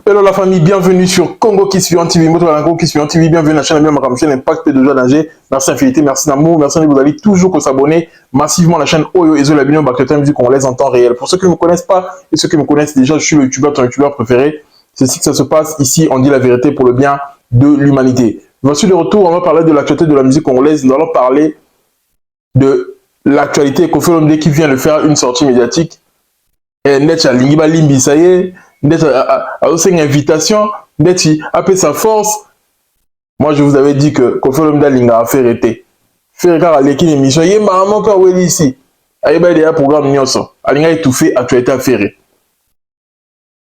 Hello la famille, bienvenue sur Congo Kiss-Vion TV, Congo Kiss-Vion TV, bienvenue à la chaîne de chaîne Impact de Joie d'Angers. Merci infinité, merci d'amour, merci de vous allez toujours s'abonner massivement à la chaîne Oyo et la Bino Baketa Musique congolaise en temps réel. Pour ceux qui ne me connaissent pas et ceux qui me connaissent déjà, je suis le youtubeur, ton youtubeur préféré. C'est ici que ça se passe, ici on dit la vérité pour le bien de l'humanité. Voici de retour, on va parler de l'actualité de la musique congolaise, nous allons parler de l'actualité Koffi Olomide qui vient de faire une sortie médiatique. Et Netcha Lingiba Limbi, ça y est. D'être à une invitation, d'être à sa force. Moi, je vous avais dit que Koffi Olomide Linga a fait arrêter. Faire car l'équipe émission, il y a maman qui a ici. Il y a un programme Nyonso. Alinga étouffé, actualité à faire.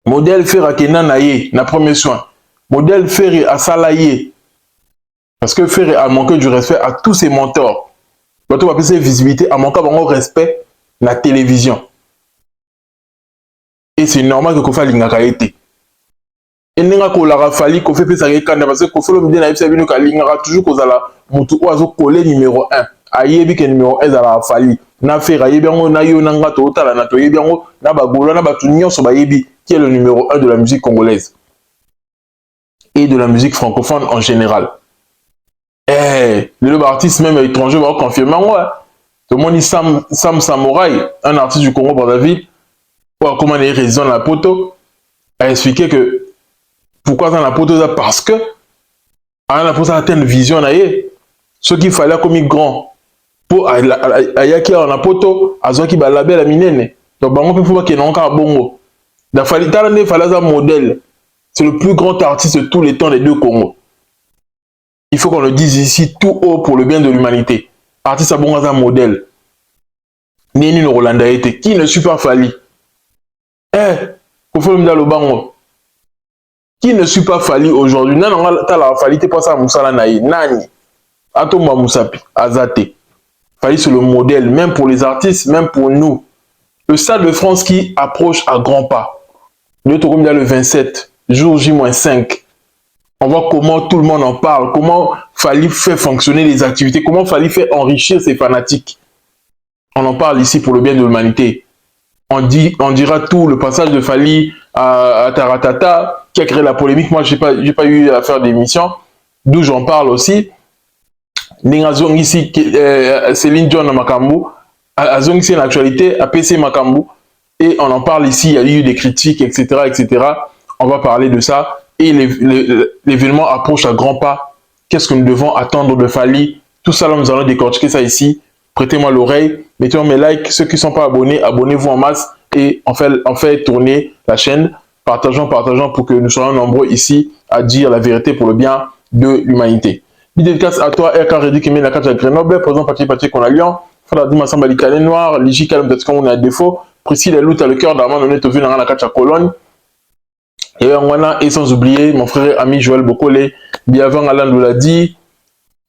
Modèle faire à Kenan Naye, na premier soin. Modèle faire à Salaye. Parce que faire a manqué du respect à tous ses mentors. Quand on va passer visibilité, a manqué de respect la télévision. Et c'est normal que Koffi Olomide a été. Et n'enga ko la fali Koffi pe sa kanda parce que Koffi Olomide na yebisa bino ka lingara toujours kozala mutu oazo coller numéro 1. Ayebi ke numéro 1 za la fali. Na fera yebi ngo na yo nanga to tala na to yebi ngo na bagolo na batu nyonso ba yebi qui est le numéro 1 de la musique congolaise et de la musique francophone en général. Le artiste même étranger va confirmer moi. Tout le monde dit Sam Samouraï, un artiste du Congo Brazzaville. Comment il raison la poto a expliqué que pourquoi dans la poto parce que la poto a une vision ce qu'il fallait comme grand pour ayaki en la poto azo ki ba label a minene donc bango peut faut qu'il n'encore bongo da fallait talent fallait un modèle, c'est le plus grand artiste de tous les temps des deux Congo. Il faut qu'on le dise ici tout haut pour le bien de l'humanité. Artiste a bon un modèle. Neni le Rolanda été qui ne suit pas Fali. Koffi Olomide Lobango. Qui ne suit pas Fali aujourd'hui? Non, la Fali t'es pas ça Moussala Naï. Nani. Atoma Moussapi. Azate. Fali c'est le modèle, même pour les artistes, même pour nous. Le Stade de France qui approche à grands pas. Le 27, jour J-5. On voit comment tout le monde en parle, comment Fali fait fonctionner les activités, comment Fali fait enrichir ses fanatiques. On en parle ici pour le bien de l'humanité. On dira tout, le passage de Fali à Taratata, qui a créé la polémique. Moi, j'ai pas eu à faire d'émission, d'où j'en parle aussi. Ningazong ici, Céline John Makambu, Azong ici l'actualité, à PC Makambu, et on en parle ici, il y a eu des critiques, etc., etc. On va parler de ça, et l'événement approche à grands pas. Qu'est-ce que nous devons attendre de Fali? Tout ça, là, nous allons décortiquer ça ici. Prêtez-moi l'oreille, mettez-moi mes likes, ceux qui ne sont pas abonnés, abonnez-vous en masse et on fait tourner la chaîne. Partageons pour que nous soyons nombreux ici à dire la vérité pour le bien de l'humanité. Dédicace à toi, RK Reddy qui met la carte à Grenoble, président Patrick qu'on a Lyon, Fada Dima Samba Likale Noir, Ligi Kalem peut-être qu'on a un défaut, Priscille Lout à le cœur d'Armand, on est au vu dans la carte à Cologne. Et sans oublier mon frère et ami Joël Bokole, Biavang Alain nous l'a dit.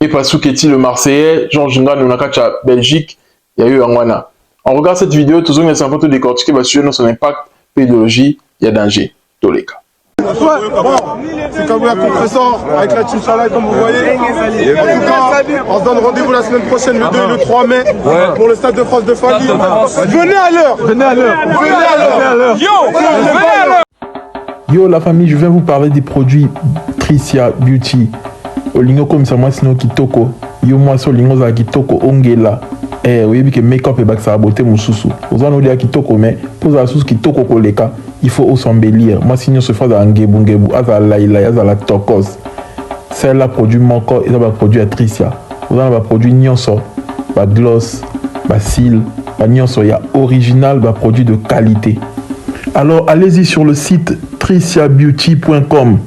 Et Passou Keti le Marseillais, Jean Jinga Nunakacha Belgique, il y a eu Angwana. On regarde cette vidéo, tous les infos décortiquées, va suivre son impact, pédologie, il y a danger, tous les cas. C'est comme la compresseur avec la team Salah comme vous voyez. En tout cas, on se donne rendez-vous la semaine prochaine, le 2 et le 3 mai, pour le Stade de France de Fali. Venez à l'heure. Venez à l'heure. Venez à l'heure. Yo, venez à l'heure. Yo la famille, je viens vous parler des produits Tricia Beauty. Olingo comme ça moi sinon kitoko. Yo moi so lingo za kitoko ongela. Oui que make-up et bac ça beauté mususu. Vous en avez kitoko mais pour la sauce kitoko koleka, il faut s'embellir. Moi sinon se fait en ngebu aza laila aza la tokos. C'est là produit moko et ça va produit Tricia. Vous en avez produit nyonso, ba gloss, ba cils, ba nyonso ya original, ba produit de qualité. Alors allez-y sur le site triciabeauty.com.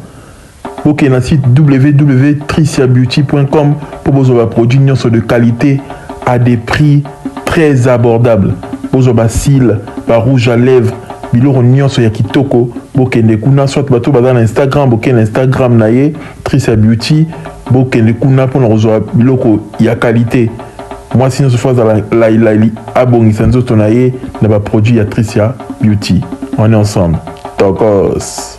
Ok, dans le site www.triciabeauty.com pour vos produits de qualité à des prix très abordables. Vos cils, rouge à lèvres, biloko nyonso ya kitoko, bokende kuna soit bato bazana Instagram, bokende Instagram naye Tricia Beauty, bokende kuna pour nous biloko ya qualité. Moi sinon ce fois la abongisa nzoto naye na ba produit ya Tricia Beauty. On est ensemble. Tokos.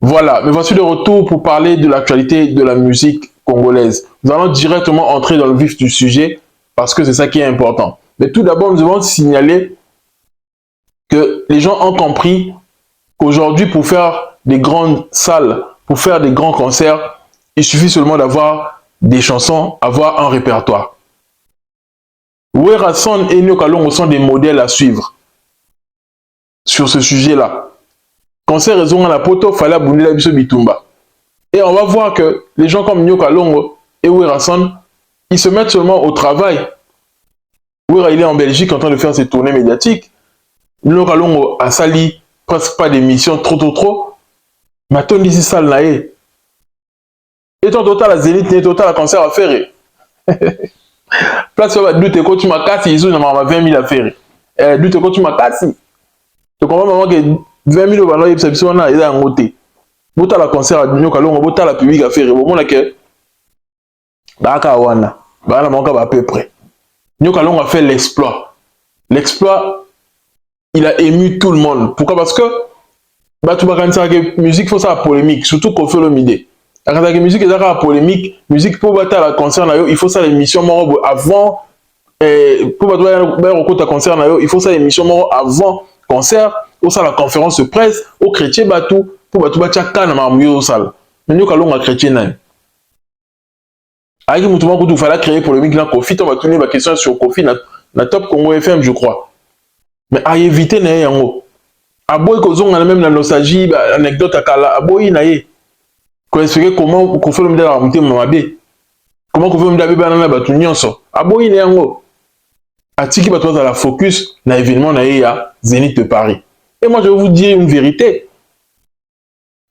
Voilà, mais voici de retour pour parler de l'actualité de la musique congolaise. Nous allons directement entrer dans le vif du sujet parce que c'est ça qui est important. Mais tout d'abord, nous devons signaler que les gens ont compris qu'aujourd'hui, pour faire des grandes salles, pour faire des grands concerts, il suffit seulement d'avoir des chansons, avoir un répertoire. Werason et Nyo Kalongo sont des modèles à suivre sur ce sujet-là. Concert raison à la poto, fallait abonder la biso bitumba. Et on va voir que les gens comme Nyo Kalongo et Werason, ils se mettent seulement au travail. Wera, il est en Belgique en train de faire ses tournées médiatiques. Nyo Kalongo a sali presque pas d'émissions, trop. Maintenant, ici, salle naïe. Et ton total à Zénith, et total à concert à faire. Place sur la doute, quand tu m'as cassé, ils ont 20 000 à faire. Doute, quand tu m'as cassé. Tu comprends vraiment que 20 000 euros, ils sont en côté. Bota la concert à Nyo Kalongo, bota la public à faire. Bon, là que. Baka wana. Baka manka à peu près. Nyo Kalongo a fait l'exploit. L'exploit, il a ému tout le monde. Pourquoi? Parce que bah, tu vas quand que musique, faut ça polémique, surtout qu'on fait le midi. Quand la musique est là polémique, musique pour battre la concert, il faut ça l'émission avant. Pour battre la concert, il faut ça l'émission avant concert, ou ça la conférence de presse, au chrétien batou, pour battre la canne à mouiller au sale. Mais nous, quand on a chrétien, avec le il fallait créer polémique dans Kofi, on va tourner ma question sur Kofi, na Top Congo FM, je crois. Mais à éviter, aboy kozonga na même la nostalgie anecdote akala aboy na ye ko expliquer comment ko fait le mdala monter mabe comment ko fait le mdala bana na batu nyonso aboy na yango atiki batu za la focus na événement na ye ya Zénith de Paris. Et moi je vais vous dire une vérité,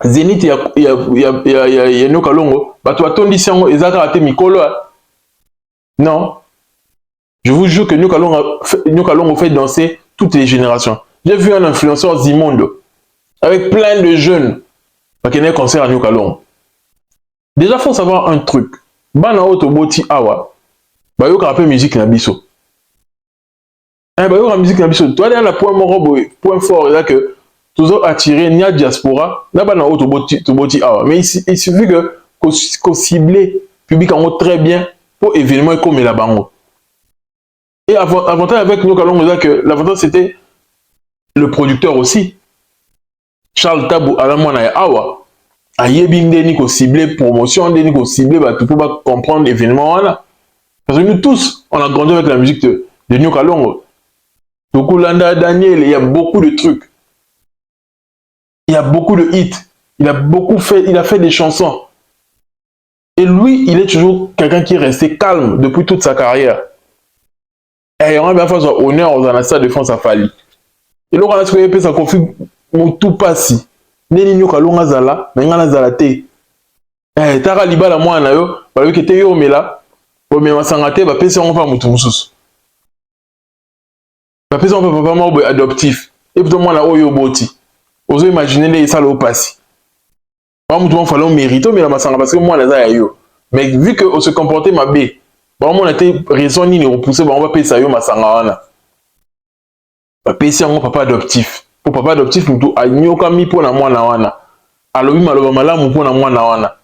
Zénith ya Nyo Kalongo batu atondisi yango ezaka ate mikolo. Non, je vous jure que Nyo Kalongo fait danser toutes les générations. J'ai vu un influenceur Zimondo avec plein de jeunes qui ont un concert à Nyo Kalongo. Déjà, il faut savoir un truc. Bana Otoboti Awa, bayo rappelle musique na biso. Bayo la musique na biso. Toi, là, point fort là que toujours attiré ni à diaspora, là bana Otoboti Awa. Mais il suffit que qu'on cible public en très bien pour événement comme la bango. Et avantage avec Nyo Kalongo là que l'avantage c'était le producteur aussi. Charles Tabou à la moine awa a yebinde ni ko ciblé promotion ni ko ciblé bah tout pour pas comprendre l'événement là. Parce que nous tous on a grandi avec la musique de Nyo Kalongo. Donc Landa Daniel, il y a beaucoup de trucs. Il y a beaucoup de hits. Il a fait des chansons. Et lui, il est toujours quelqu'un qui est resté calme depuis toute sa carrière. Et on a bien fait honneur aux Anastas de France à Fali. Et là, on a trouvé que ça confie tout passi. Neni Nyo Kalongo zala, mais ngana zala te. Tara libala moi na yo, ba yo kete yo mela, bo me masangate ba pesa on pa mutu mususu. Ba pesa on pa papa mo adoptif. Et plutôt moi na oyo boti. Ozo imaginer les sala au passi. Ba mutu on fallait mérito mais la masanga parce que moi na za yo. Mais vu que on se comportait mabé, ba on était raison ni repousser ba on va pesa yo masanga wana. Pesi yango papa adoptif. Pour papa adoptif mutu anyoka mi pona mwana wana. Alobi maloba malamu pona mwana wana.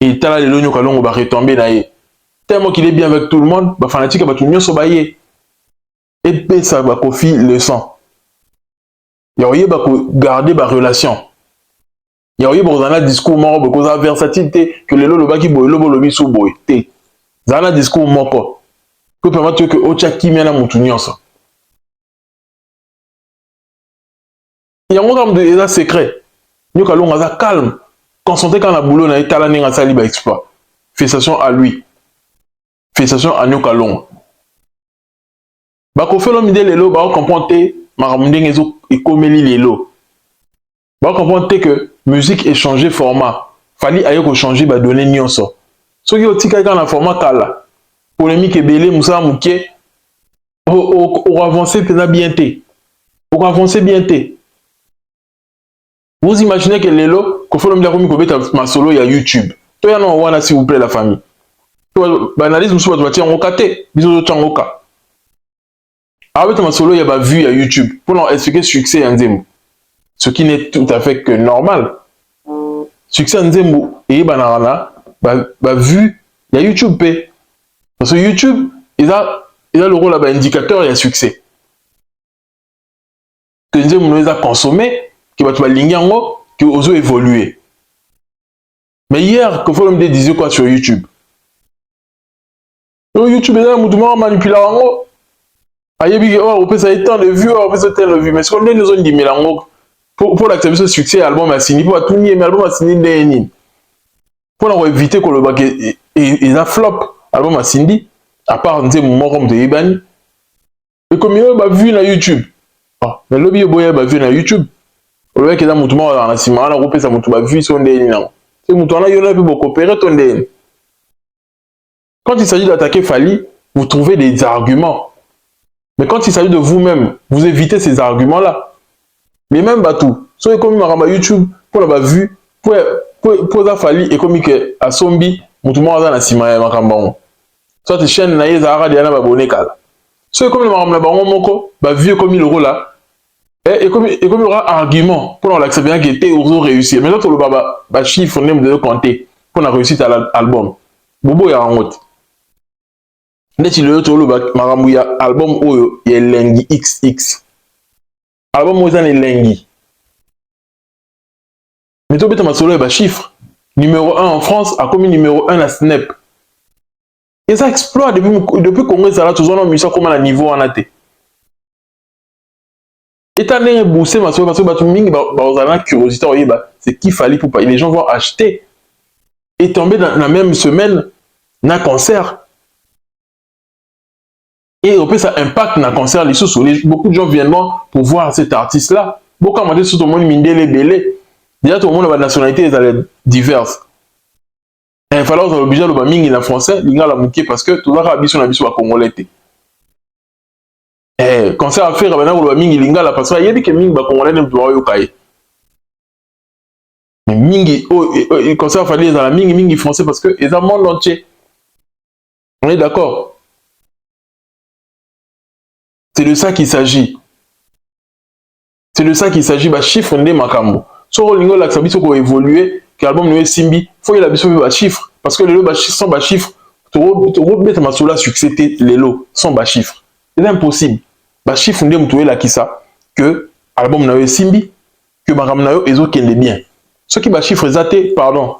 Et tala lelo Nyo Kalongo ba retomber na ye. Tellement qu'il est bien avec tout le monde, ba fanatique ba tout nyonso ba ye. Et pesa ba kofi leçon. Ya oye ba ko garder ba relation. Ya oye ba kozana discours moko ba koza versatilité que lelo loba ki boye lobo lobi so boye te. Zana discours moko. Que permettre que ocha kimia na mutu nyonso. Il y a un programme de secret. Nyo Kalongo a calme. Concentré quand la boulot na etala ninga sali ba exploit. Félicitations à lui. Félicitations à Nyo Kalongo. Ba ko felo mide lelo ba comprendre maramundenge zo ekomeli lelo. Ba comprendre que musique est changé format. Fali ayo ko changer ba donner nyonso. Soki otika quand na format kala. Polémique ebele musa muke. O avancer bien te. O avancer bien te. Vous imaginez que Lelo, qu'on fait le milieu comme ma solo, il y a YouTube. Toi, il y en a s'il vous plaît, la famille. Banalisme, soit tu vas tirer en kate, bisous de Tchangoka. Avec ma solo, il y a vu, il y a YouTube. Pour leur expliquer succès en Zemu. Ce qui n'est tout à fait que normal. Succès en Zemu, et banana, vu, il y a YouTube. Parce que YouTube, il a le rôle là-bas, indicateur, il y a succès. que nous avons consommé, que tu vas l'ingango, que nous avons évolué. Mais hier, que vous me disiez quoi sur YouTube? YouTube est là, nous devons manipuler en ayebi on peut ça tant de vues, on peut ça tant de vues, mais ce qu'on nous a dit mais pour l'accepter ce succès album a signé pour tout nier mais album a signé des pour éviter que le bac et la flop album a signé à part des moments comme de Ibani et comme il a vu na YouTube ah mais le bio boya ba vu na YouTube le mec est dans mutumo dans la ciment on peut ça mutumo vu son des non c'est mutumo là il a pu beaucoup coopérer ton des quand il s'agit d'attaquer Fally vous trouvez des arguments. Mais quand il s'agit de vous-même, vous évitez ces arguments-là. Mais même Batou, soit comme il YouTube, pour l'avoir vu, pour la Fally et comme il a Sombi, tout le monde a Sima Makambon. Soit tes chaînes naïe Zahara Diana Babone Kala. Soit comme il m'a Moko, vu comme il aura là, et comme il aura argument pour l'accepter bien qu'il était au réussir. Mais là, tout le baba, chiffre, on aime de compter pour la réussite à l'album. Bobo ya en route. Neti le tolo marambu ya album oyo ya Lengi XX. Album oyo zane Lengi. Mais to beta masolo ba chiffre. Numéro 1 en France a commis numéro 1 à Snap. Et ça exploit depuis Congo ça là tous on a mis ça comme à niveau en até. Et t'as né boosté masolo parce que ba tout mingi ba curiosité oye ba c'est qui Fally pour pas les gens vont acheter et tomber dans la même semaine na concert. Et au plus ça impacte dans le concert, beaucoup de gens viennent pour voir cet artiste-là. Beaucoup de gens tout le monde mindé belé. Déjà tout le monde a des nationalités diverses. Et il fallait obligé de mingi en français, l'inga la mouké parce que tout le monde a biso congolais. Et concert à faire maintenant le mingi l'inga la parce que il y a des que mingi ba congolais ne doit yokai. Mais mingi concert fallait dans la mingi français parce que ils ont le monde entier. On est d'accord. C'est de ça qu'il s'agit. C'est de ça qu'il s'agit. Bah chiffre ndé makambo. Sur lingo la sabiso ko évoluer, que l'album no simbi, faut y la biso ba chiffre parce que les lots sont ba chiffre. To mettre ma sola succès les lots sont ba chiffre. C'est impossible. Ba chiffre ndé mutoué la kisa que album na simbi que makam na yo ezo kende bien. Ce qui ba chiffre zaté pardon.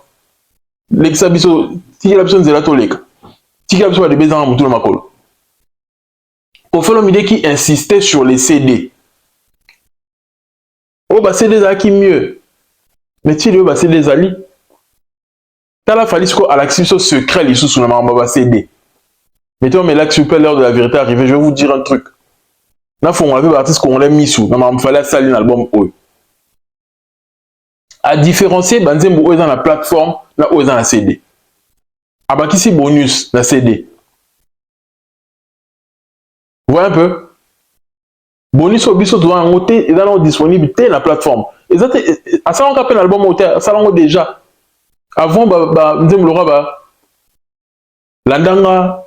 L'exabiso ti la biso nzela to leka. Ti la biso ba de bezan mutu na makolo. Au fait, l'homme qui insistait sur les CD. Oh, bah, CD qui mieux. Mais tu dis, bah, CD Ali. T'as la fallu à l'action secret, les sous le mamba CD. Mais toi, mais là, super l'heure de la vérité arrivée, je vais vous dire un truc. Là, faut on avait l'artiste qu'on l'a mis sous. Non, mais il fallait salir l'album. À différencier, Banzem, où est dans la plateforme, là, où est dans la CD. Ah, bah, qui c'est bonus, la CD. Vous voyez un peu? Bonus au biso doit en et dans la disponibilité la plateforme. Et ça, à ça on appelle l'album hôtel, ça l'on déjà. Avant, nous disons Landanga,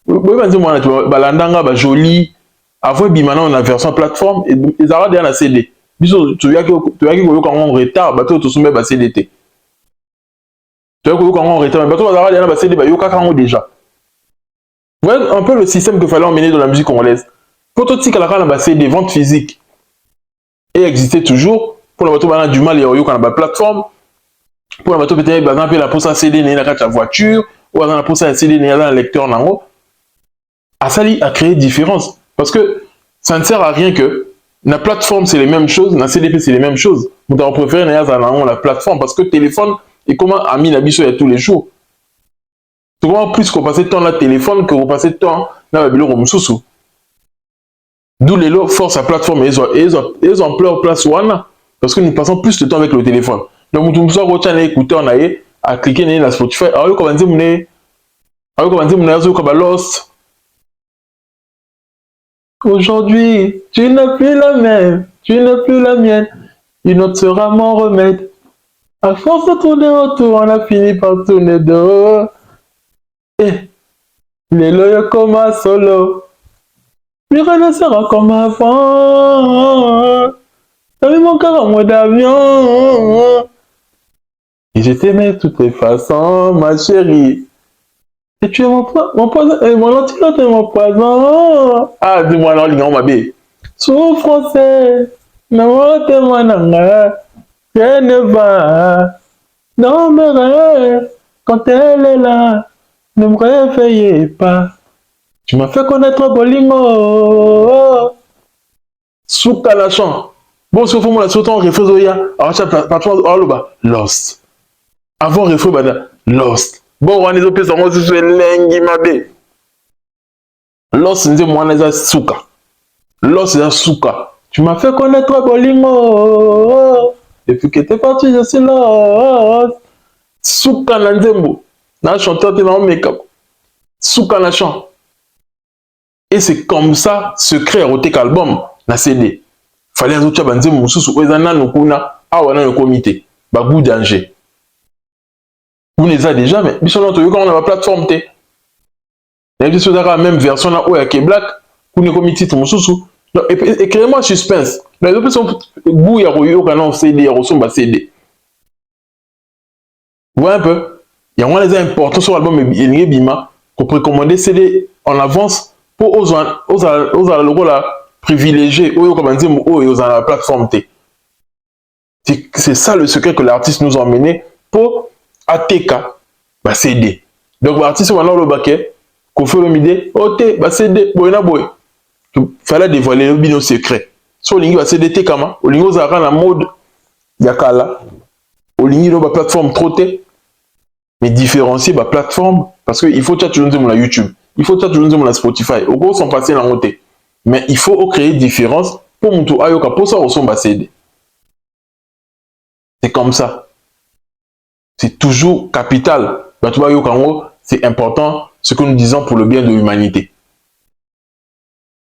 Landanga, joli. Avant, maintenant on a version plateforme et ça va derrière la CD. Biso, tu vois que quand on retard, bateau tout soumet à CDT. Tu vois que quand on retard, bateau va derrière la CD, yoka quand déjà. Vous voyez un peu le système qu'il fallait emmener dans la musique congolaise. Pour tout ce qui est des ventes physiques et existait toujours pour la bateau du mal et au la plateforme pour la bateau peut-être la pose à CD dans la voiture ou la pose à CD dans le lecteur nango à ça a créé différence parce que ça ne sert à rien que la plateforme c'est les mêmes choses la CDP c'est les mêmes choses nous avons préféré la plateforme parce que le téléphone est comment a mis la biso tous les jours souvent plus qu'on passait temps là téléphone que vous passez temps là le bureau sous. D'où les lots force à plateforme et ils ont plein place one parce que nous passons plus de temps avec le téléphone. Donc nous sommes en écouter on à cliquer sur la Spotify. Alors comment dire mon lost. Aujourd'hui, tu n'as plus la même, tu n'as plus la mienne. Une autre sera mon remède. À force de tourner autour, on a fini par tourner dehors. Et les loyaux comme un solo. Plus rien ne sera comme avant. T'as mis mon cœur en mode avion. Et je t'aimais de toutes les façons, ma chérie. Et tu es mon poison, et mon antidote est mon poison. Ah, dis-moi non, l'ignorant, ma belle. Sois français, Non, t'es mon anga. Rien ne va. Non, mes rêves, quand elle est là, ne me réveillez pas. Tu m'as fait connaître Bolingo. Souka la chant. Bon, si vous avez un refrain, Lost. Avant refrain, Lost. Bon, on est au pays, on est lengi mabe. Lost, c'est moi, souka. Lost, c'est souka. Tu m'as fait connaître Bolingo. Depuis que t'es parti, je suis lost. Souka Nanzembo. Dans le chanteur, t'es dans le make-up. Souka la chant. Et c'est comme ça, secret, roté album, na CD. Fallait un autre banzembo, moussou, oezana, nokuna, awana, no comité. Bagou danger. Vous les avez déjà, mais quand on a la plateforme, il y a la même version là où il y a Black, vous ne commis titre, moussou. Et créez-moi suspense. Les autres sont goût, il y a un CD, il y a un CD. Vous voyez un peu? Il y a moins les importants sur l'album et Bima qu'on peut commander CD en avance pour aux logos là privilégiés ou aux la plateforme T. C'est ça le secret que l'artiste nous a emmené pour ATK bah CD. Donc l'artiste maintenant le baquet qu'on fait le midi OT bah CD boyna boy. Fallait dévoiler le bino secret. So lingi ba CD T kama o lingi ozaka na mode yakala o lingi no ba plateforme troté. Mais différencier la plateforme, parce qu'il faut que tu nous la YouTube, il faut que tu nous la Spotify, au gros, sont passés dans le mais il faut créer différence pour mon tour ayoka pour ça au son CD. C'est comme ça. C'est toujours capital. C'est important ce que nous disons pour le bien de l'humanité.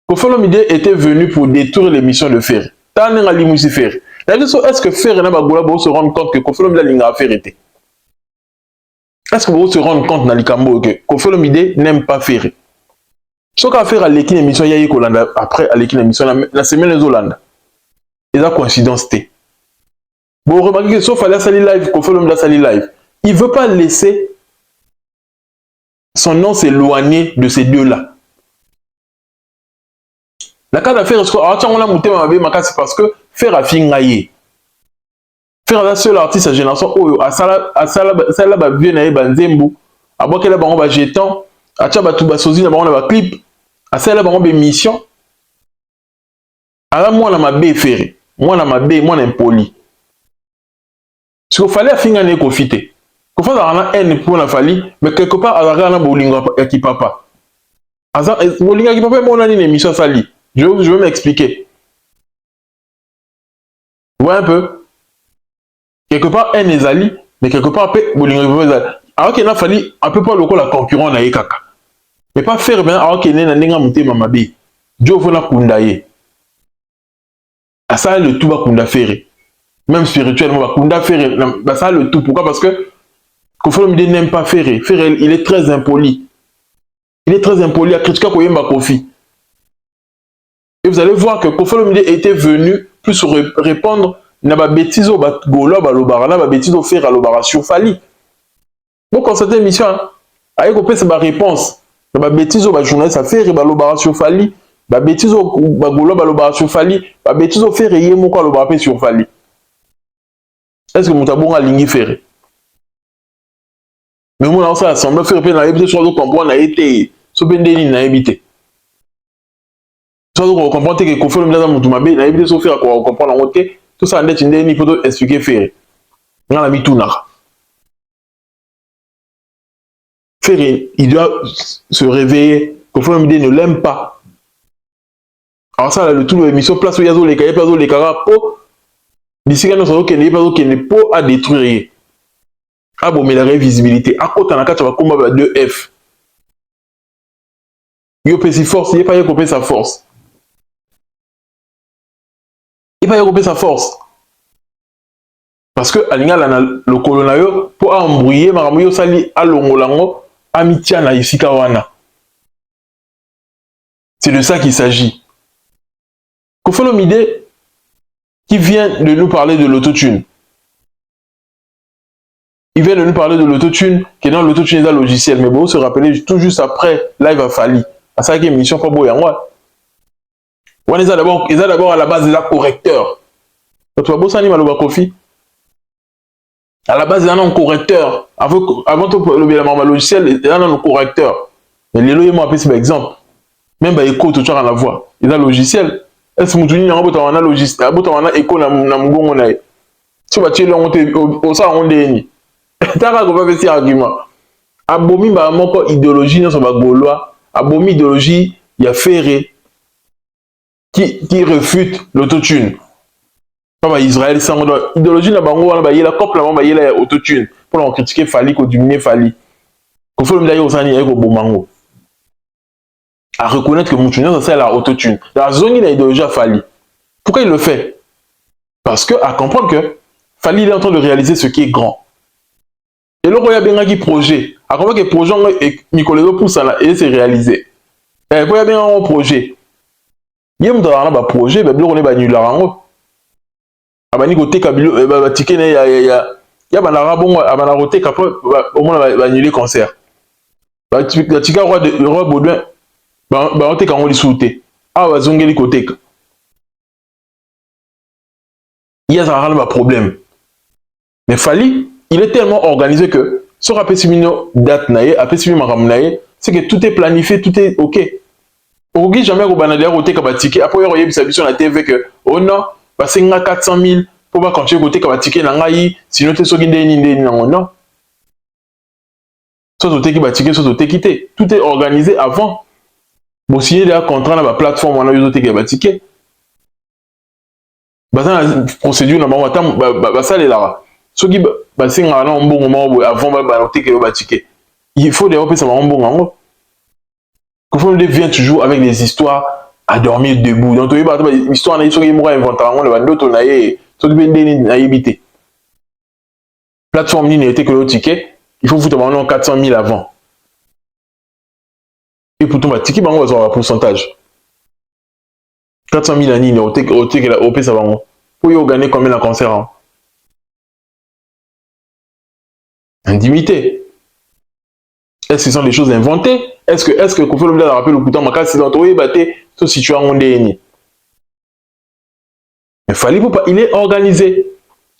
Koffi Olomide était venu pour détruire l'émission de Ferry. Est-ce que Ferry se rendre compte que Koffi Olomide a fait été? Est-ce que vous se rendez compte dans les Cambo que Koffi Olomide n'aime pas Ferry? Ce qu'a fait à l'équipe d'émission, il y a eu après à l'équipe d'émission, la semaine des Hollande. Et la coïncidence T. Vous remarquez que sauf à la salle live, Koffi Olomide a sali live. Il ne veut pas laisser son nom s'éloigner de ces deux-là. La carte d'affaires, c'est parce que Ferry a fingaye. Faire la seule artiste à génération oyo a sala ba vieux na banzembu abokela bango ba jeton acha ba tuba sozi na bango na ba clip a sala bango be mission ala moi na mabe Ferry moi na mabe moi na impoli ce qu'il fallait finga ne profiter ko fa na haine pour na fali mais quelque part azaka na bolingo ya ki papa aza bolingo ya ki papa mon ani na émission sali je vais m'expliquer. Vous voyez un peu? Quelque part, un ezali, mais quelque part, alors qu'il a fallu un peu pas le coup la concurrent na kaka. Mais pas faire bien, alors qu'il n'a pas monté mamabi. Dieu veut la kundaye. À ça, le tout va kunda Ferry. Même spirituellement, va kunda Ferry. Ça, le tout. Pourquoi? Parce que Koffi Olomide n'aime pas Ferry. Ferry, il est très impoli. Il est très impoli à critiquer Koyemba Kofi. Et vous allez voir que Koffi Olomide était venu plus répondre na ba bêtises ba golo ba lobara ba bêtises au faire à l'obara sur Fali. Donc quand cette émission avec ko pesa ba réponse na ba bêtises ba journaliste à faire ba lobara sur Fali, ba bêtises ba golo ba lobara sur Fali, ba bêtises au faire yé moko lobara sur Fali. Est-ce que mutabonga lingi faire? Mais moi ça semble faire pe na ebité sur le comprendre na été so bendeli na ebité. So ko comprendre que Koffi Olomide na mutu mabe na ebité so faire ko comprendre en côté. Tout ça, il faut expliquer Ferry. On a mis tout là. Ferry, il doit se réveiller. Koffi Olomide ne l'aime pas. Alors ça, le tout de l'émission, place où il y a les cahiers, place où les caras, d'ici qu'il y a qui n'est pas à détruire. Ah bon, mais la visibilité. À côté, on a 4 combat 2F. Il y a si force, il n'y a pas eu copier sa force. Il va y couper sa force. Parce que Alinga le colonayo pour embrouiller Maramuyo Sali à Longolango, Amitia na Isikawana. C'est de ça qu'il s'agit. Koffi Olomide qui vient de nous parler de l'autotune. Il vient de nous parler de l'autotune, qui est dans l'autotune d'un logiciel. Mais bon, se rappeler tout juste après, live à Fali. À ça qui est mission pas beau et en moi. On est d'abord à la base de la correcteur. tu vas bosser maloba Kofi. À la base, il y a un correcteur. Avant le logiciel, il y a un correcteur. Mais les lois, moi, par exemple, même bah, écho, tu as la voix. Il y a un logiciel. Est-ce que tu as un logiciel? Tu as un écho dans mon gongo. Si tu as au ça, on est. Tu as un petit argument. Abomi, bah, mon idéologie, non, ça va gaulois. Abomi, idéologie, il y a Ferré qui refute l'autotune. Pas Israël, sans idéologie, la bango, il y a la couple, il y a l'autotune. Pour critiquer Fali, pour diminuer Fali. Il faut le dire aux amis, au Bomango. À reconnaître que Moutounian, c'est la autotune. La zone, il a idéologie à Fali. Pourquoi il le fait? Parce que, à comprendre que Fali, il est en train de réaliser ce qui est grand. Et là, il y a bien un projet. À comprendre que le projet, Nicolas pousse et c'est réalisé. Et puis, il y a bien un projet. Il y a un projet, mais on est nul là. Abani côté kabilo ticket il y a banara bon abana roté après au moins va annuler concert. Ba tika roi Baudouin ba on te quand on li souté. Ah va zongeli côté. Il y a ça un problème. Mais Fali, il est tellement organisé que sur Apessimino date naie, Apessimino maram naie, c'est que tout est planifié, tout est OK. Ogi jamais au banalier roté ka ticket après il y a une sur la TV que oh non parce qu'il y a 400 000 pour pas continuer côté comme ticket nangai sinon tu es sorti non soit au qui ticket soit au quitté tout est organisé avant bon signer des contrats dans la plateforme on a eu d'autres qui ticket bah procédure normalement bah ça les là ceux qui bah c'est un bon moment avant bah ticket il faut d'ailleurs ça va un bon moment qu'on vient toujours avec des histoires à dormir debout donc tu vois l'histoire na histoire qui mourra inventer on le d'autres naïe plateforme ligne était que le ticket, il faut foutre 400 000 avant. Et pour ton ticket, on va avoir un pourcentage. 400 000 à ligne, au ticket, au ça va. Pour y gagner combien de concert? Indimité. Est-ce que ce sont des choses inventées? Est-ce que qu'on fait le rappel au couteau, ma si dans toi, ce situation est. Mais fallait pas, il est organisé.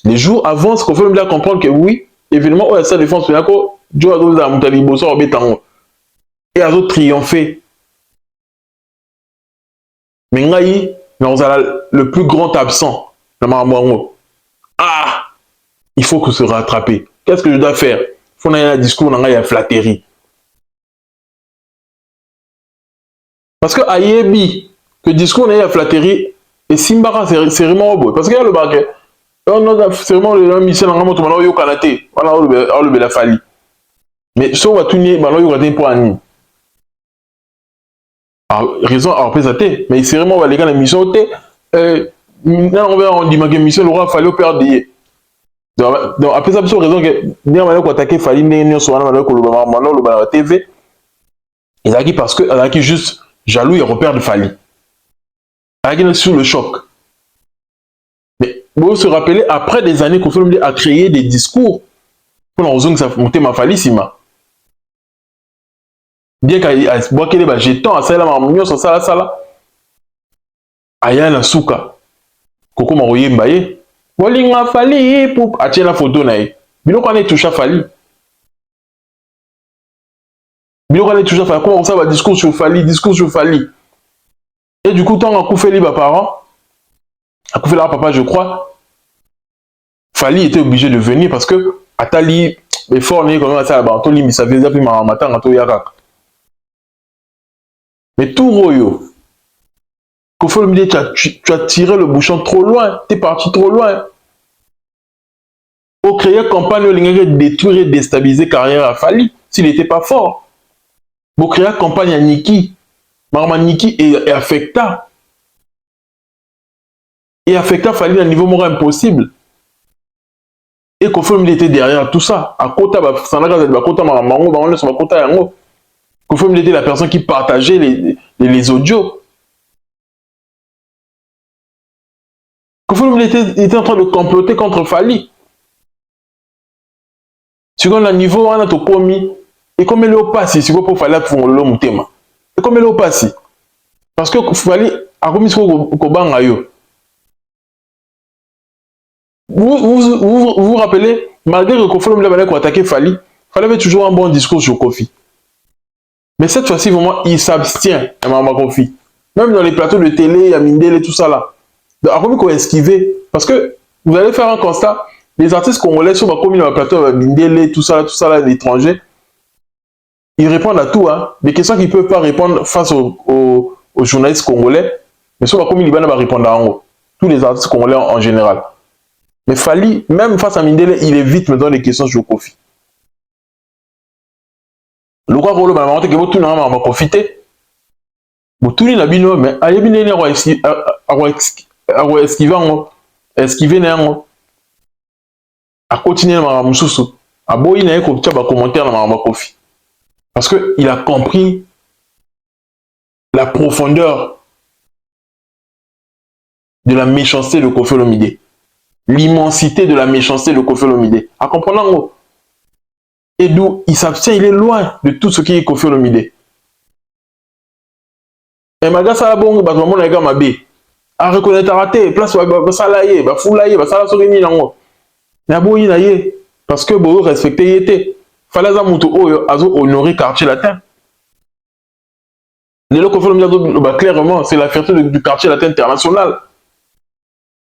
Les jours avant, ce qu'on fait bien comprendre que oui, évidemment, oh, ça défense, et à d'autres triompher. Mais Ngaï, le plus grand absent, ah, il faut que se rattraper. Qu'est-ce que je dois faire? Il faut que un discours, il y a flatterie. Parce que Ayebi, que discours, il y a flatterie, et Simbara, c'est vraiment beau. Parce qu'il y a le baguette. C'est vraiment le mission en mode maintenant yo kanaté voilà le bela fali mais si on va tourner maintenant yo raté pour ani raison à présenter mais c'est vraiment les gars la mission té on va on dit que mission l'aura fallu perdre donc après ça raison que bien maintenant qu'on attaquer fali né sur maintenant que le TV ils a dit parce que a qui juste jaloux et repère de fali a qui sur le choc. Vous se rappelez, après des années qu'on fait à créer des discours pour la raison que ça monte ma falissima. Bien qu'à boire qu'il y ait jetons à ça là, ma sur ça là. Aya na souka. Koko ma roye mbaye. Wali ma fali pour attirer la photo nae. Bilo qu'on est touché à fali. Bilo qu'on est touché à fali. Comment ça va discours sur fali. Et du coup, tant qu'on fait les parents. À coup là papa je crois Fali était obligé de venir parce que Atali est fort né comme ça là-bas Antoli mais ça faisait plus ma matin Anto Yarak mais tout royo qu'il faut me dire tu as tiré le bouchon trop loin, tu es parti trop loin. Au créer campagne de détruire et déstabiliser carrière à Fali s'il n'était pas fort. Au créer campagne à Niki Marma Niki est affecta. Et affecta Fali à un niveau moral impossible. Et qu'on fait était derrière tout ça. À côté, qu'on fait était la personne qui partageait les audios. Qu'on fait était en train de comploter contre Fali. Si on a niveau, on a tout commis. Et comme il est au passé, si vous pouvez faire pour le long thème. Et comme il est au passé. Parce que Fali a commis ce qu'on a eu. vous rappelez, malgré que Kofi Olomide avait attaqué Fali, Fali avait toujours un bon discours sur Kofi. Mais cette fois-ci, vraiment, il s'abstient, Mama Kofi. Même dans les plateaux de télé, à Mindele et tout ça là. Donc, après, il faut esquiver. Parce que vous allez faire un constat, les artistes congolais sont comme dans le plateau à Mindele, tout ça là, l'étranger, ils répondent à tout, hein. Des questions qu'ils ne peuvent pas répondre face aux journalistes congolais, mais soit comme ils vont répondre en haut. Tous les artistes congolais en général. Mais Fali, même face à Mindele, il évite maintenant les questions sur Kofi. Le quoi que maman que vous tout le monde va profiter. Vous tout le monde mais aïe bien ne esquiver néanmoins. À continuer à Moussoussou. À boy n'a pas de commentaire dans ma Kofi. Parce que il a compris la profondeur de la méchanceté de Kofi Olomide. L'immensité de la méchanceté de Kofi Olomide. À comprendre, et d'où il s'abstient, il est loin de tout ce qui est Kofi Olomide. Et maga ça bon, bah maman n'a ma bé. À reconnaître raté, place bah ça laïe, bah fou laïe, bah ça la sorini nango. Na boyi laïe, parce que bo respecter était. Fallait ça muto oyo azo honorer quartier latin. Les locaux Olomide bah clairement, c'est la fierté du quartier latin international.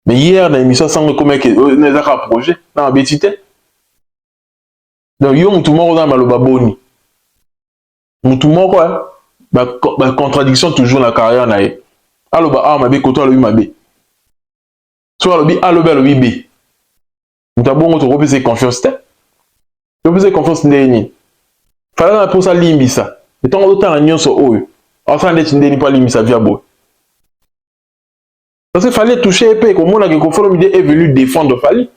Mais hier, dans l'émission, sans comment on a rapproché, dans la bêtité. Donc, yo, tout le monde dans le baboni. Tout le monde, quoi. La contradiction toujours dans la carrière. Alors, ah, ma bé, côté, ma bé. Soit le bi, ah, le bi. Nous avons retrouvé ses confiances. Nous avons confiance dans les fallait pour ça limbi ça. Et tant que la nion sur eux. Enfin, les pas limbi ça via beau. Parce qu'il fallait toucher épée, comme on a que Kofi Olomide est venu défendre Fali.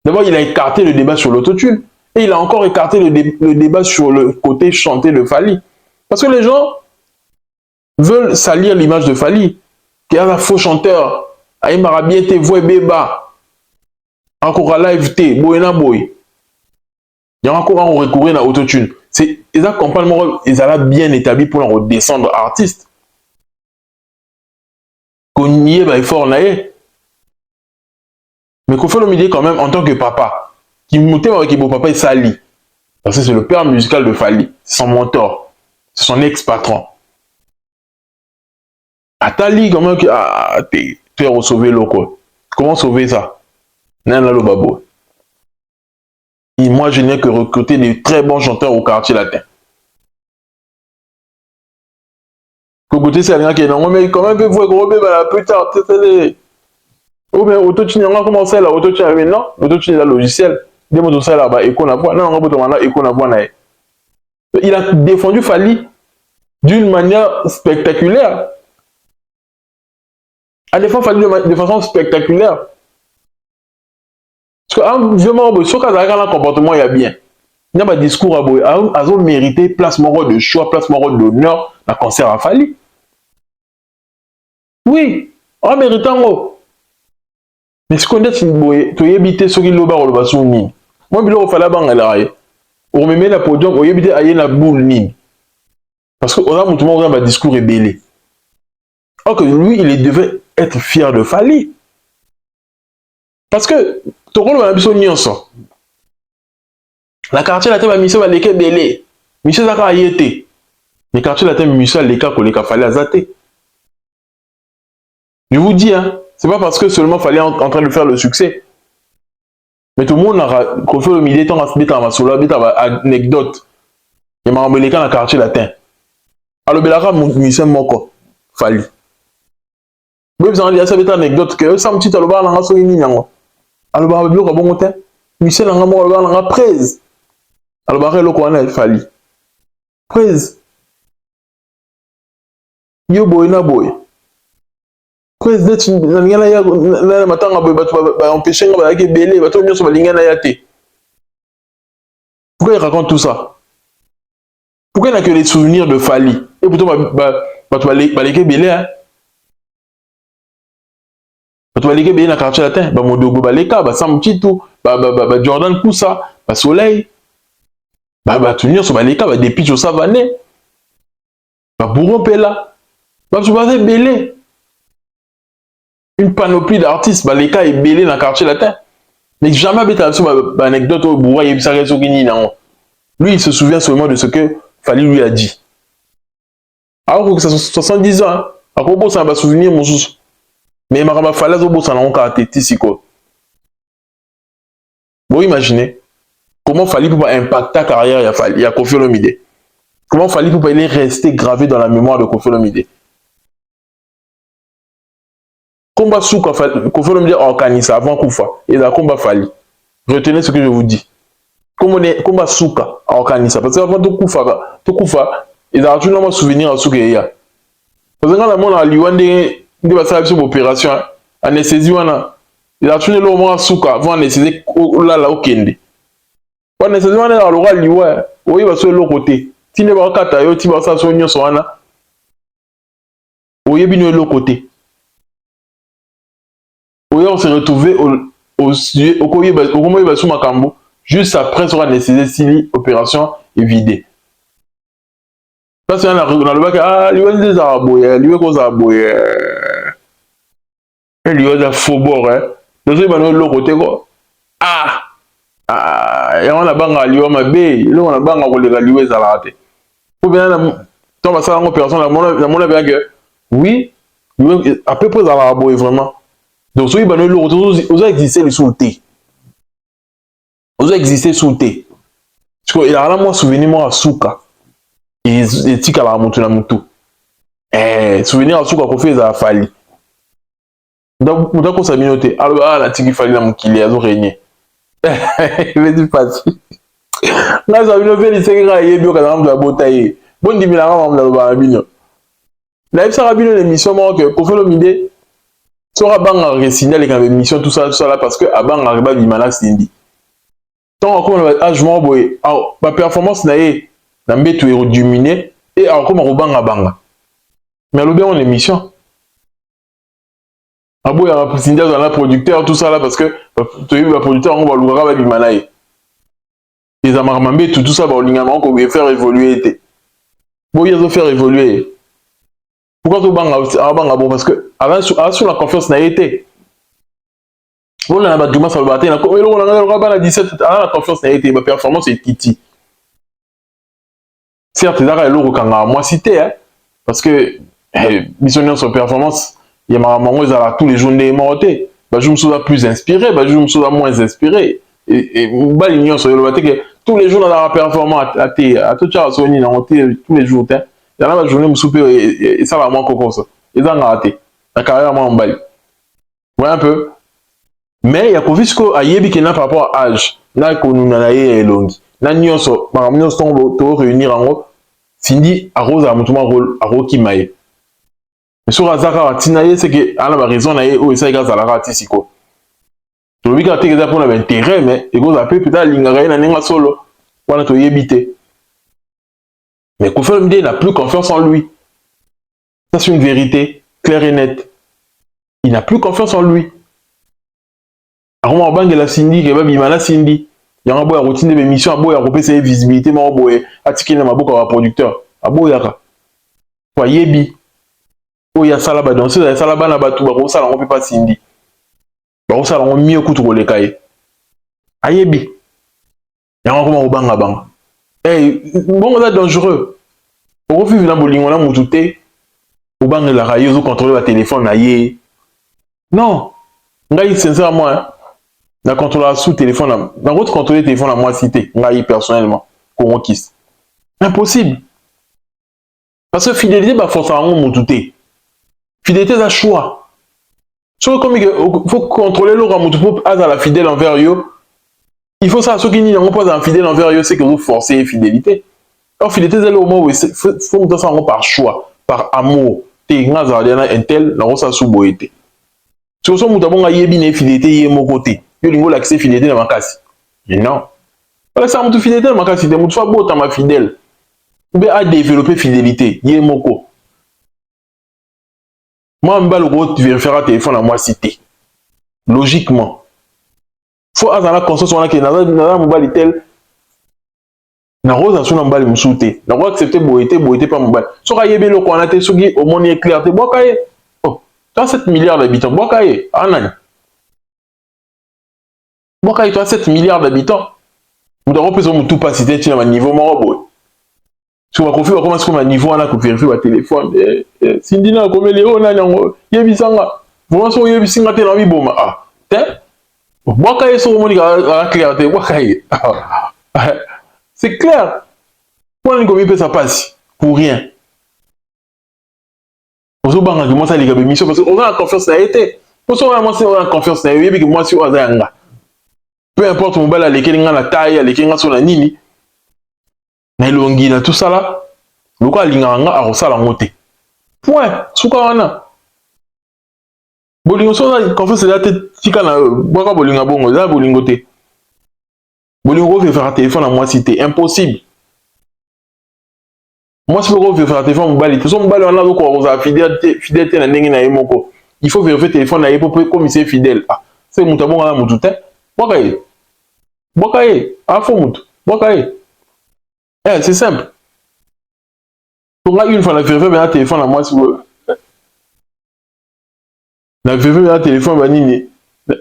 D'abord, il a écarté le débat sur l'autotune. Et il a encore écarté le débat sur le côté chanté de Fali. Parce que les gens veulent salir l'image de Fali, qui est un faux chanteur. Il m'a bien été voix béba. Encore à live T, boyna boy. Il y a encore un recours à l'autotune. C'est exactement ils ont bien établi pour redescendre artiste. Qu'on y est fort naïe. Mais Kofi Olomide quand même en tant que papa, qui montait avec mon papa et Sali, parce que c'est le père musical de Fali, c'est son mentor, c'est son ex-patron. Atali quand même tu es sauvé le quoi. Comment sauver ça? Nana le babo. Et moi je n'ai que recruter des très bons chanteurs au quartier latin. Côté c'est un qui est non mais quand même peut voir gros bébé plus tard, oh mais autotune on a commencé là autotune maintenant autotune là logiciel des mots ça là bas écho na voix non on peut demander écho na voix na il a défendu Fali d'une manière spectaculaire a défendu Fali de façon spectaculaire parce que vraiment sur cas un comportement il y a bien il y a pas discours à boy a mérité place mon rôle de choix place mon rôle d'honneur la concert à Fali oui en méritant mais ce qu'on dit, c'est que tu évites ce qui loba ou le basson ni. Moi, je vais faire la banque à l'arrière. On me met la podium, on évite d'aller la boule ni. Parce qu'on a mon un discours rébellé. Or que lui, il devait être fier de Fali. Parce que ton rôle va besoin de ça. La quartier la tête va mission va l'équer belé. Monsieur Zaka a y été. Les quartiers la tête mission l'équer que l'équer Fali a zaté. Je vous dis, hein. C'est pas parce que seulement fallait en train de faire le succès. Mais tout le monde a Kofi Olomide tant à se mettre en solo, une anecdote. Il m'a embellé dans le quartier latin. Alors Belara Moussa Moko Fali. Vous avez dit ça une anecdote que ça me dit à l'obar dans la soirée ni alors bah le bon côté. Michel dans la mort dans la prise. Alors bah le quoi Fali. Prise. Yo boy na boy. Président na ya na matanga boy ba empêcher nga ba belé ba to nyonso ba lingana ya te. Pourquoi il raconte tout ça? Pourquoi il n'a que les souvenirs de Fali? Et pourtant tu vas les belé hein. Tu vas les belé na quartier latin, ba modogo ba leka ba sam titu, ba Jordan Koussa, ba Soleil. Ba tu nyonso ba leka ba depuis jo savané. Ba bourron pela. Ba tu vas belé. une panoplie d'artistes, bah, les cas est belé dans le quartier latin. Mais jamais bêta sur anecdote au bourreau, il s'arrête sur Guinée. Lui, il se souvient seulement de ce que Fali lui a dit. Alors que ça 70 ans, hein. À quoi ça va souvenir mon sous. Mais Marama Falaise au bout, ça n'a pas été si quoi. Vous imaginez comment Fali pour impacter la carrière, il y a Koffi Olomide. Comment Fali pour il est resté gravé dans la mémoire de Koffi Olomide. Combat sous Koffi Olomide organisé avant Koufa. Et là, combat Fali. Retenez ce que je vous dis. Combat Souka organisé. Parce que avant tout Koufa, il a toujours un souvenir à Souka. Parce que quand on a lié de passer sur l'opération, anesthésie, il a toujours le moment à Souka avant anesthésie là au Kende. Anesthésie, on est dans le roi lié. Oui, il va sur l'autre côté. Si ne va pas kata, tu vas sur l'union soana. Oui, il va de l'autre côté. Oui, on s'est retrouvé au sous Makambo, juste après son anesthésie, si l'opération est vidée. Parce qu'on a le bac, ah, lui, on est des arabouilles, lui, on est arabouilles. Et lui, on est faux bord, hein. Donc, il va nous l'autre côté, quoi. Et on a banga, lui, on a bé, là, on a banga, on a lui, on a raté. Ou bien, quand on va faire l'opération, la monnaie bien que, oui, à peu près, arabouilles, vraiment. Donc, il va nous l'autre côté, on a existé sous le thé. On a existé sous le thé. Parce qu'il a là, moi, souvenir, moi, à Souka. Et tika la mutu na mutu. Souvenir à Souka qu'on fait ça Fali. Donc, on s'est minoté. Alors, la tiki Fali na mukili, elles ont régné. Il dit facile. Là, ça vient faire les ségrats et bien, quand on a botaillé. Bon, dis-moi, là, on a le barabino. Là, il s'est bien l'émission, moi, que Koffi Olomide sera bang à signal avec l'émission, tout ça là, parce que à bang à riba bimana Cindy. Tant qu'on a je m'en boye. Alors, ma performance n'a eu nambetu erodiminé et alors comme robanga banga. Mais le bien en émission. Abo ya Cindy dans la producteur tout ça là parce que tu es le producteur on va l'ouvrir avec bimanae. Les amarmambé tout ça va au lingament qu'on veut faire évoluer. Bon, il faut faire évoluer. Pourquoi tu banga bon parce que avant sur la confiance n'a été. Bon, on a battu ça le matin, on a 17 la confiance n'a été, ma performance est titi. Certes, il y a un moi cité, hein, parce que missionnaire sur performance, il y a ma tous les jours des mortés. Je me suis plus inspiré, je me suis moins inspiré. Et l'union sur le matin que tous les jours dans la performance à tout ça tous les jours, il y a la journée me souper et ça va moins comme ça. Et ça a raté. La carrière moi en balle. Ouais un peu. Mais il y a qu'on vit que ayebi qui n'a par rapport à âge, n'a qu'on nous n'a eu longi. N'a nyonso, par nyonso to réunir en haut. Cindy a rose à mutuma rôle à roki maye. Mais sur Azara tinaye c'est que à la raison na o ça égal à la ratisiko. Je veux dire que tu as pour l'intérêt mais il faut appeler peut-être l'ingara na nenga solo pour to yebité. Mais Koffi Olomide n'a plus confiance en lui. Ça c'est une vérité claire et nette. Il n'a plus confiance en lui. Alors on bang la Cindy qui va bimana Cindy. Il y a un boy à routine de l'émission, un boy à repérer ses visibilités, mon boy à ticket na maboka à producteur. A boy yaka. Kwa yebi. Oh ya salaba danseuse, ya salaba na batu ba ko sala on peut pas Cindy. Ba ko sala on mieux kutu ko le kai. A yebi. Ya on comment banga banga. Bon c'est dangereux. Au refus na bolingo na mututé. Au bang la radio zo contrôler le téléphone na ye. Non. Ngai sincèrement hein. Na contrôler sous téléphone na route contrôler téléphone à moi cité ngai personnellement conquiste impossible parce que fidélité bah forcément mututé fidélité c'est un choix soit comme il faut contrôler le ramutu pour à la fidèle envers eux il faut ça ceux qui n'y ont pas un fidèle envers eux c'est que vous forcez fidélité alors fidélité c'est le moment où faut que ça par choix par amour t'es ngazaliana intel na rosa sous boité sur son mutabonga yebi fidélité yé mon côté yo lingo l'accès fidélité dans ma casse. Mais non. Parce que ça m'a tout fidélité dans ma casse, c'est mon soit beau dans ma fidèle. Ou bien à développer fidélité, yé moko. Moi m'ba le gros vérifier un téléphone à moi cité. Logiquement. Faut avoir la conscience on a que na m'ba litel. Na rose sur m'ba le msouté. Na rose accepter boité pas m'ba. So ka yébé le ko na te sogi au monde est clair te bokaye. Oh, Tu as 7 milliards d'habitants. Boakaye, Anan. Boakaye, tu as 7 milliards d'habitants. Vous avez repris tout pas cité à un niveau morobo. Si vous avez commencé comme un niveau, on a vérifié votre téléphone. Si vous avez comme les hauts, il y a bisanga. Vraiment, si vous avez bisanga, tu as envie de ah, tiens. Boakaye, c'est vraiment la clarté. Boakaye. C'est clair. Pourquoi combien ça passe? Pour rien. Vous avez besoin de les missions parce qu'on a la confiance à été. Vous avez la confiance à été. Moi, si vous avez un peu importe mon bal, les kélinga la taille, les kélinga sur la nini. Mais longi na tout ça là. Le quoi linganga a rosala moté. Point. Soukarana. Bolingo so na confiance à été. Tika na boka bolinga bongo. Ça bolingo te. Bolingo fait faire un téléphone à moi si t'es impossible. Moi, si vous faire un téléphone, vous avez fidélité na ndenge na yemoko. Il faut vérifier le téléphone na yemoko comme il est fidèle. Ah, c'est mon tabon à mon tout. Bokaye. Bokaye. Ah, faut mon tout. Bokaye. Eh, c'est simple. Pour une fois, la vérifier un téléphone à moi, si vous. La vérifier un téléphone, banini.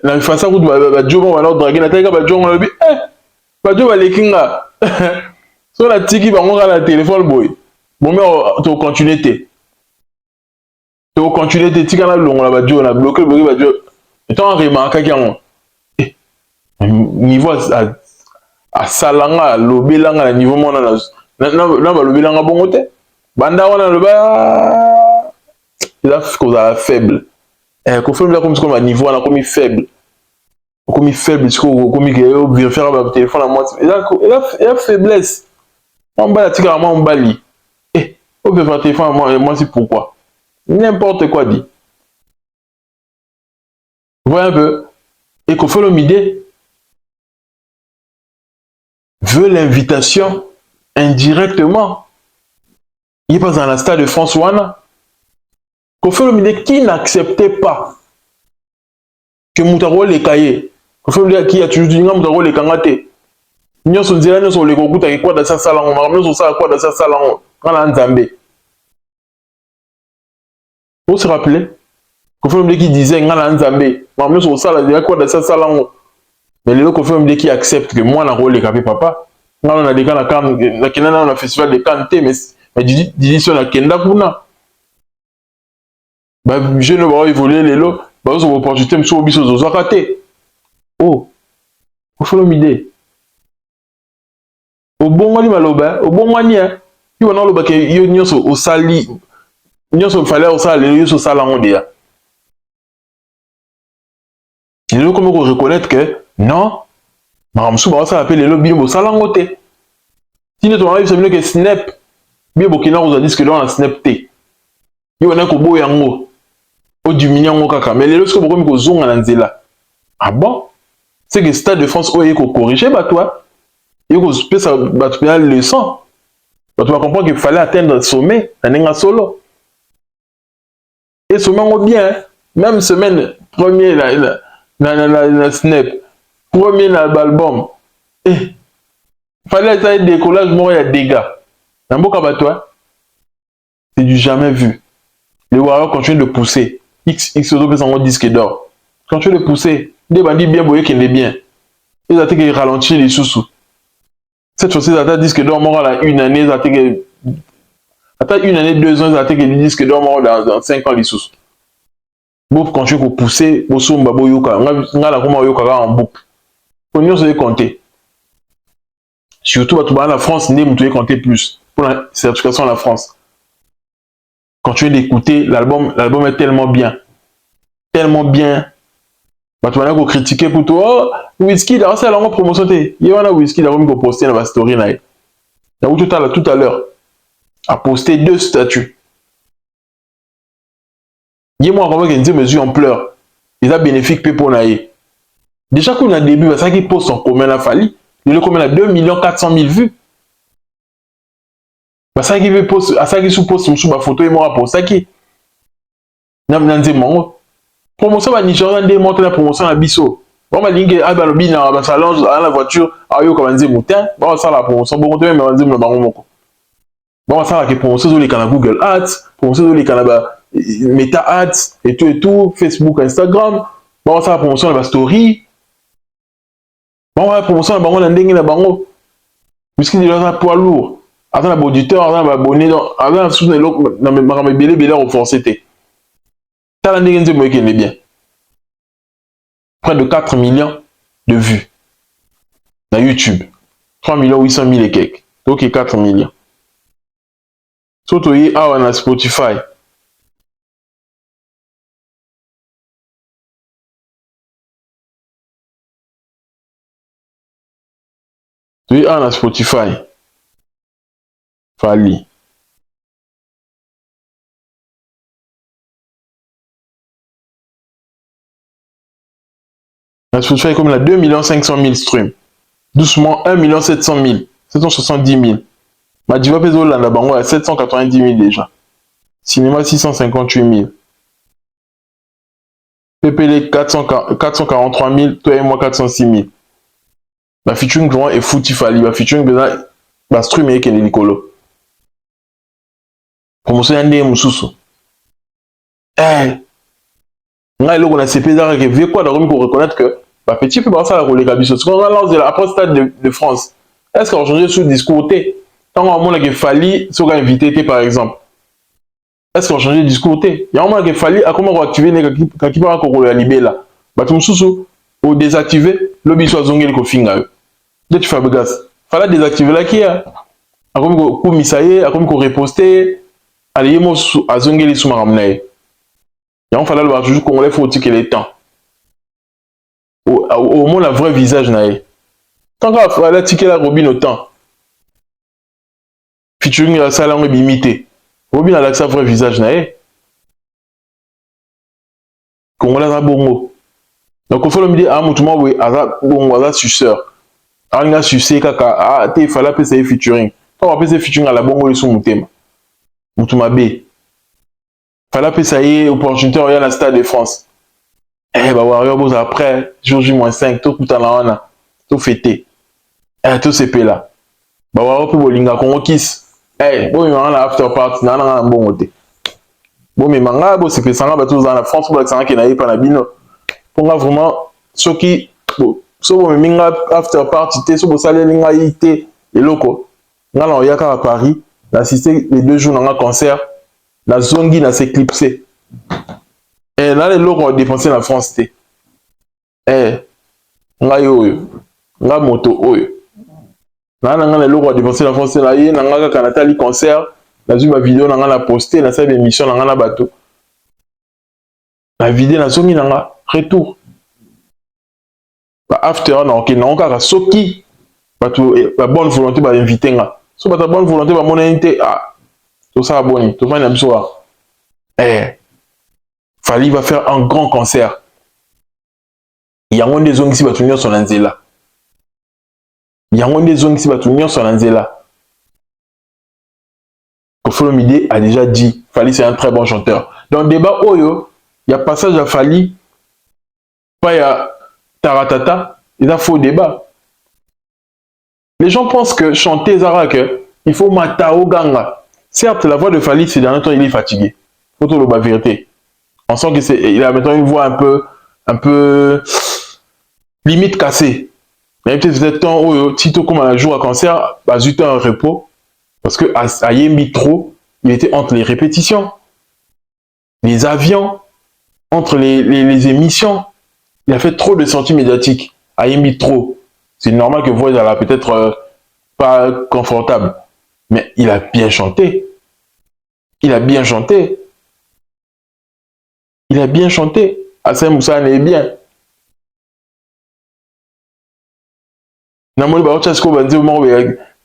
La façon où Badjo va alors draguer la taille, Badjo on le dit. Eh, Badjo va les kinga. Sur la tiki, on va la téléphone, boy. Bon, mais tu continues. Tu continues. Tu as bloqué, on a bloqué, et tu as remarqué qu'il y a un niveau à Salanga, l'obélanga, niveau mon l'obélanga bon côté. Banda, on a le bas. Il a fait faible. Qu'on fait comme un niveau, on a comme faible. Comme faible, comme il veut faire un téléphone à moi. Il a faiblesse. On bat la tigre, on bali. On peut faire un téléphone à moi, c'est pourquoi. N'importe quoi dit. Vous voyez un peu. Et qu'on fait l'idée veut l'invitation indirectement. Il n'est pas dans la stade de François. Qu'on fait l'idée qui n'acceptait pas que Moutaro les cahiers. Qu'on fait l'idée qui a toujours dit Moutaro les kangaté. Nous sommes dit là, nous sommes les gros à quoi dans sa salle, nous sommes ça quoi dans sa salle, on a un Zambé. Vous se rappelez? Qu'on fait qui disait on a un Zambé. Nous sommes ça là, quoi dans sa salle, mais les autres qu'on fait qui acceptent que moi, on a rôle les capés papa. On a des cas la Kenya, on a festival de Kanté, mais dis sur la Kenda Kuna. Je ne vais pas évoluer les lots, vous avez opportunité, mais sur le biseau, vous avez raté. Oh, vous faites l'idée. Au bon moment, au bon moment, il y a au sali, il y a fallait au sali, il y a au salamon déjà. Il faut comment reconnaître que non, Madame Souba ça appelle les lobbies au salangote. Si nous avons vu que Snap, bien Burkina vous a dit que là on a Snap T. Il y a un kobo yango, au diminuant au kaka, mais les lorsque vous avez zonga nanzela. Ah bon? C'est que Stade de France a corrigé, bah toi. Il faut que ça va le leçon. Tu vas comprendre qu'il fallait atteindre le sommet, un solo. Et sommet on bien, même semaine, premier la Snap, premier l'album. Il fallait être décollage, il y a des dégâts. Dans beaucoup de toi, c'est du jamais vu. Les Warriors continuent de pousser. X auto peut en disque d'or. Continuent de pousser. Des bandits bien boyés qui est bien. Ils attaquent et ralentir les sous-sous. Cette fois-ci, ils attaquent disque d'or mort à une année, ils attaquent une année, 2 ans, ils attaquent le disque d'or mort dans 5 ans les sous-sous. Vous continuez de pousser, vous sommes yoka. On a la comment yoka en boucle. On se compter. Surtout, la France, vous devez compter plus. Pour la certification de la France. Continuez d'écouter, l'album est tellement bien. Tellement bien. Tu vas critiquer pour toi. Oh, Whisky, c'est la longue promotion. Il y a un Whisky qui a posté dans la story. Il y a tout à l'heure. A posté 2 statuts. Il y a moi qui dit mesure en pleurs. Il a bénéfique pour naïe. Déjà qu'on a début, ça qui poste en commun la Fali. Il a combien 2 400 000 vues. Ça qui veut poste, ça qui sous-poste sur ma photo et moi pour ça qui. Promotion à Nigeria, démontre la promotion à Bisso. Bon, ma ligne à Balobina, à salon, à la voiture, à yo comme on dit moutin. Bon, ça la promotion, bon, même on dit le baron moko. Bon, ça la promotion sur les canaux Google Ads, promotion sur les canaux Meta Ads et tout, Facebook, Instagram. Bon, ça la promotion de la story. Bon, la promotion de la bango, l'ending la bango. Puisqu'il est un poids lourd. Avant l'auditeur, avant l'abonné, avant la soutien de l'autre, dans mes bélés, au forcété. Ça l'ending de moi qui est bien. Près de 4 millions de vues. Dans YouTube. 3 800 000 et quelques. Donc, 4 millions. Surtout, il y a Spotify. Oui, on Spotify. Fali. Spotify comme la 2 500 000 streams. Doucement 1 700 000. 770 000. Ma diva peso là bango à 790 000 déjà. Cinéma 658 000. PPL 443 000. Toi et moi 406 000. Ma featuring grand et fouti Fali. Ma featuring besoin ba stream et Kenny Nicolo. Promotion yande mususu. Nga elo on a CP d'arrêt que vieux quoi d'arrêt pour reconnaître que bah petit peu ça la roule cabisso. Ce qu'on a lancé après stade de France. Est-ce qu'on change sous discours T? Tant qu'on a que Fali soit invité par exemple. Est-ce qu'on change de discours T? Il y a un moment que Fali a comment activer quand il va encore la libé là. Bah tout mususu ou désactiver lobby soit zongé ko finga. Dès tu fais begas. Fala désactiver là qui a comme ko misaye, comme ko reposter. Allez mo a zongé les sous maramnaye. Il y a un fallait le toujours congolais faut que les temps. Au moins la vraie visage naïe. Tant qu'on fallait ticket la Robin au temps. Featuring la salle en imité. Robin a l'accès à vrai visage naïe. Congolais a bongo. Donc il faut le dire à mon tournoi oui à bongo à suceur. À une sucé kaka ah t'es fallait passer featuring. Quand on passer featuring à la bongo les sous mon thème. Mutuma B. Fallait passer opportunité à la Stade de France. Eh bah Warrior Boss après jour J-5 tout tout en là tout fêté. Tout CP là. Bah Warrior pour bolinga Congo kiss. Bon il m'a after party na bon côté. Bon mais manga bo c'est que ça va tous dans la France pour ça qui n'a pas na bino. Pour vraiment ceux qui so bo minga after party té so bo salé linga ité et loko. Nga na yaka à Paris, d'assister les 2 jours dans un concert, la zongi na s'éclipser. Et là, les locaux ont dépensé la France. Nga yo, nga moto oyo. Là, les locaux ont dépensé la France. Là, il y a un Canatali concert. Là, j'ai ma vidéo, la posté, dans cette émission, dans la bateau. La vidéo, dans somi, dans retour. After, non, ok, non, car soki, la bonne volonté va inviter. Si la bonne volonté va mon inviter, ah, tout ça, bon, tout ça, il Fali va faire un grand concert. Il y a des zones qui va tourner sur l'Anzela. Il y a des zones qui va tourner sur l'Anzela. Kofolomide a déjà dit, Fali c'est un très bon chanteur. Dans le débat Oyo, il y a passage à Fali, pas il y a Taratata, il y a faux débat. Les gens pensent que chanter Zara, il faut Matao Ganga. Certes, la voix de Fali, ces derniers temps, il est fatigué. Faut tout le vérité. On sent qu'il a maintenant une voix un peu limite cassée. Mais peut-être temps où Tito comme un jour à concert, bah zut un repos parce que à Yembi trop, il était entre les répétitions, les avions, entre les émissions. Il a fait trop de sorties médiatiques. À Yembi trop. C'est normal que voix elle peut-être pas confortable, mais il a bien chanté. Il a bien chanté. Il a bien chanté. Assem Moussa est bien. Namoni ba ochasko banzi au moment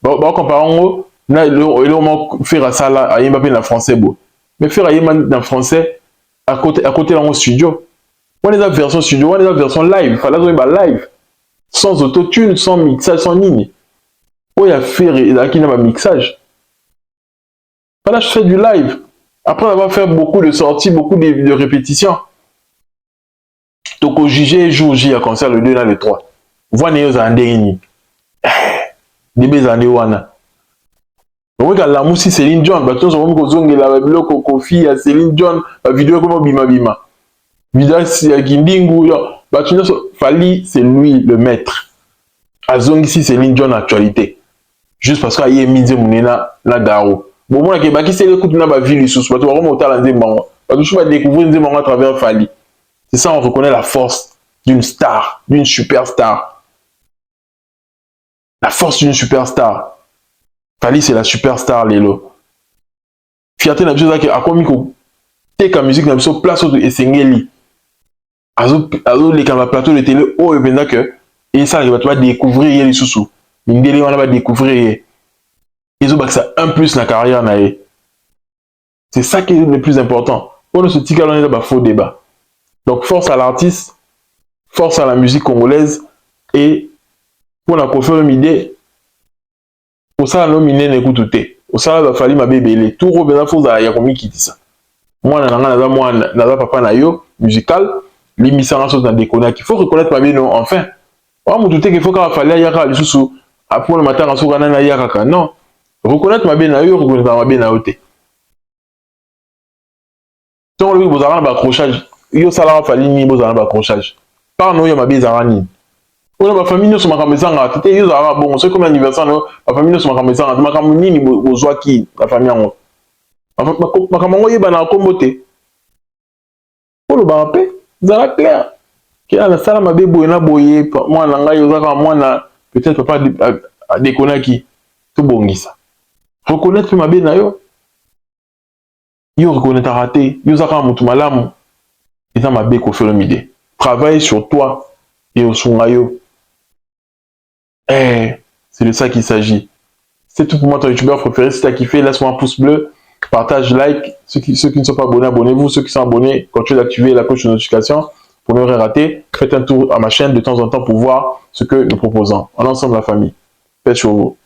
ba comparant na le faire ça là à Mbappé dans français beau. Mais faire Yéman dans français à côté dans mon studio. On est la version studio, on est la version live, fallait jouer ba live sans autotune, sans mixage, sans ligne. Oh il a fait qui n'a pas mixage. Voilà, je fais du live. Après avoir fait beaucoup de sorties, beaucoup de répétitions. Donc au juger jour J à concert le 2 dans le 3. Voix néo za ndeni. Débé za wana. Donc, la musique Céline John, bah, tu sais, on va la vidéo Kofi à Céline John, la vidéo comme Bima Bima. Vidéo Kindingu, bah, tu sais, Fali, c'est lui le maître. Azong ici, Céline John, actualité. Juste parce qu'il y a mis Mounena, la Garo. Bon, moi, qui c'est l'écoute de la ville, sous, tu vas remonter à la tu vas découvrir Nzemanga à travers Fali. C'est ça, on reconnaît la force d'une star, d'une superstar. La force d'une superstar. Fali, c'est la superstar, Lelo. Fierté n'a pas à quoi miko. T'es qu'à musique n'a pas place au Essengeli. Azo les caméras plateau de télé, oh, et bien que, et ça, tu vas découvrir les sous-sous. L'ingéli, on va découvrir. Ils ont ça un plus dans la carrière. C'est ça qui est le plus important. Pour ce petit calendrier, il y a faux débat. Donc, force à l'artiste, force à la musique congolaise, et pour la conférence une idée, pour ça, l'homme il n'est écoute tout. Au ça, il va falloir ma bébé. Les tours, il faut à Yakomi qui dit ça. Moi, je papa nayo musical, l'émission sur dans des connaissances. Il faut reconnaître ma bébé, non, enfin. On me douter qu'il faut qu'il fallait Yaka, les sous après le matin, on se na Yaka. Non. Reconnaître ma bébé nayo, reconnaître ma bébé nayote. Donc, lui, vous avez un accrochage. Yo, ça l'a fallu, vous avez un accrochage. Par nous, il y a ma bébé Zarani. On a ma famille, nous sommes en train de faire un bon, c'est comme l'anniversaire, ma famille, nous sommes en train de faire un bon, la famille en haut. Ma camarade, il y a un comboté. Pour le barapé, ça clair. Qui a la salle, ma bébé, il y a boyé, moi, moi, peut-être pas déconner qui. Tout bon, ça. Reconnaître que ma bébé, yo reconnaître raté, yo ça comme tout malam. Et ça ma bébé qu'on fait le midi. Travaille sur toi et au songayo. C'est de ça qu'il s'agit. C'est tout pour moi, ton youtubeur préféré. Si tu as kiffé, laisse-moi un pouce bleu, partage, like. Ceux qui ne sont pas abonnés, abonnez-vous. Ceux qui sont abonnés, continuez d'activer la cloche de notification pour ne rien rater. Faites un tour à ma chaîne de temps en temps pour voir ce que nous proposons. En ensemble, la famille. Faites chaud.